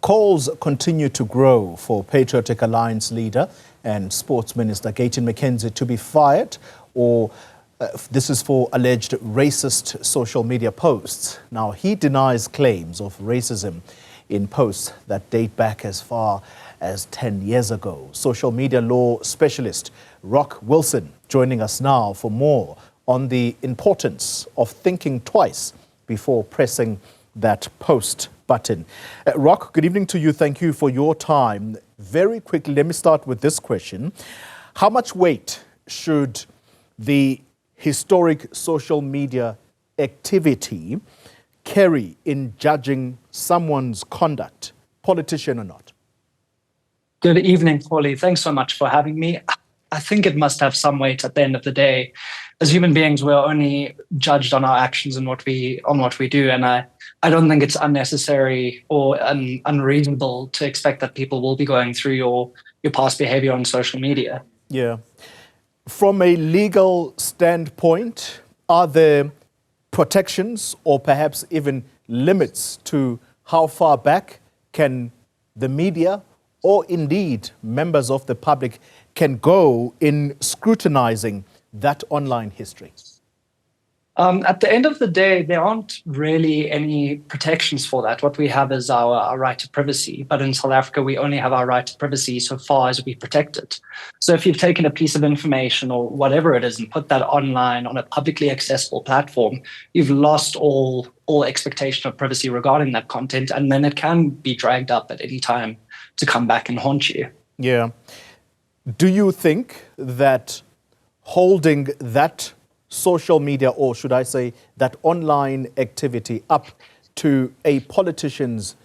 Calls continue to grow for Patriotic Alliance leader and Sports Minister Gayton McKenzie to be fired, or this is for alleged racist social media posts. Now, he denies claims of racism in posts that date back as far as 10 years ago. Social media law specialist Rock Wilson joining us now for more on the importance of thinking twice before pressing that post button. Rock, good evening to you. Thank you for your time. Very quickly, let me start with this question. How much weight should the historic social media activity carry in judging someone's conduct, politician or not? Good evening, Paulie. Thanks so much for having me. I think it must have some weight at the end of the day. As human beings, we're only judged on our actions and what we do. And I don't think it's unnecessary or unreasonable to expect that people will be going through your past behavior on social media. Yeah. From a legal standpoint, are there protections or perhaps even limits to how far back can the media or indeed members of the public can go in scrutinizing that online history? At the end of the day, there aren't really any protections for that. What we have is our right to privacy. But in South Africa, we only have our right to privacy so far as we protect it. So if you've taken a piece of information or whatever it is and put that online on a publicly accessible platform, you've lost all expectation of privacy regarding that content. And then it can be dragged up at any time to come back and haunt you. Yeah. Do you think that holding that social media, or should I say that online activity, up to a politician's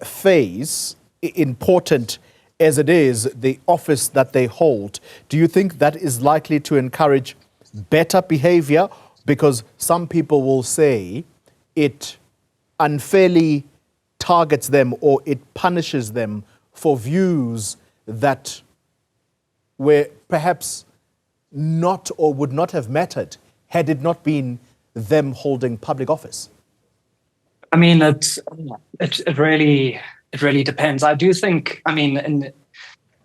phase, important as it is the office that they hold, do you think that is likely to encourage better behavior? Because some people will say it unfairly targets them or it punishes them for views that were perhaps not or would not have mattered had it not been them holding public office. I mean, it really depends. I do think,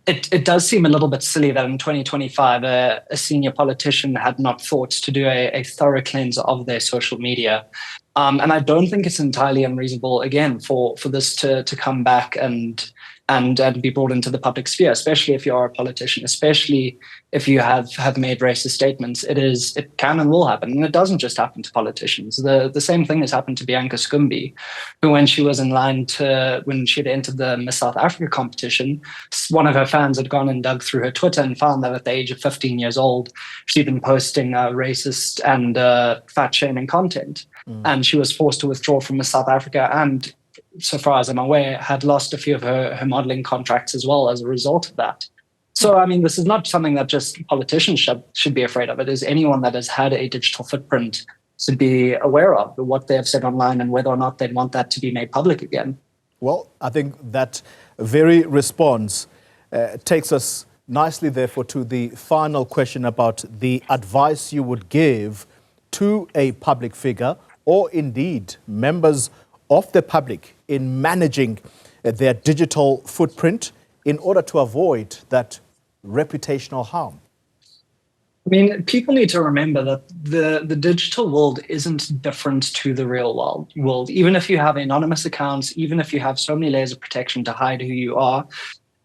it does seem a little bit silly that in 2025, a senior politician had not thought to do a thorough cleanse of their social media. And I don't think it's entirely unreasonable, again, for this to come back and be brought into the public sphere, especially if you are a politician, especially if you have made racist statements. It can and will happen. And it doesn't just happen to politicians. The same thing has happened to Bianca Scumbi, who when she was in line when she had entered the Miss South Africa competition, one of her fans had gone and dug through her Twitter and found that at the age of 15 years old, she'd been posting racist and fat-shaming content. And she was forced to withdraw from Miss South Africa and, so far as I'm aware, had lost a few of her modeling contracts as well as a result of that. So, this is not something that just politicians should be afraid of. It is anyone that has had a digital footprint should be aware of what they have said online and whether or not they'd want that to be made public again. Well, I think that very response takes us nicely, therefore, to the final question about the advice you would give to a public figure or indeed members of the public in managing their digital footprint in order to avoid that reputational harm. People need to remember that the digital world isn't different to the real world. Even if you have anonymous accounts, even if you have so many layers of protection to hide who you are,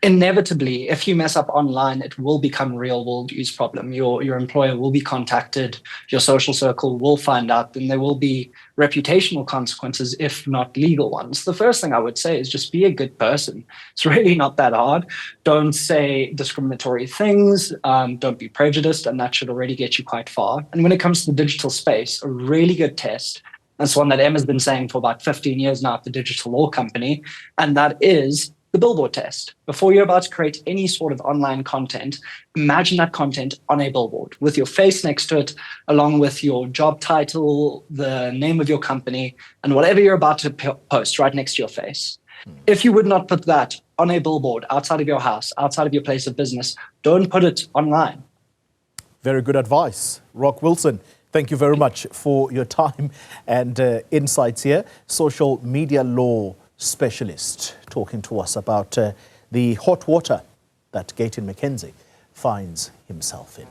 inevitably, if you mess up online, it will become a real world use problem. Your employer will be contacted, your social circle will find out, and there will be reputational consequences, if not legal ones. The first thing I would say is just be a good person. It's really not that hard. Don't say discriminatory things, don't be prejudiced, and that should already get you quite far. And when it comes to the digital space, a really good test, that's one that Emma's been saying for about 15 years now at the Digital Law Company, and that is the billboard test. Before you're about to create any sort of online content, imagine that content on a billboard with your face next to it, along with your job title, the name of your company, and whatever you're about to post right next to your face. If you would not put that on a billboard outside of your house, outside of your place of business, don't put it online. Very good advice. Rock Wilson, thank you very much for your time and insights here. Social media law specialist, talking to us about the hot water that Gayton McKenzie finds himself in.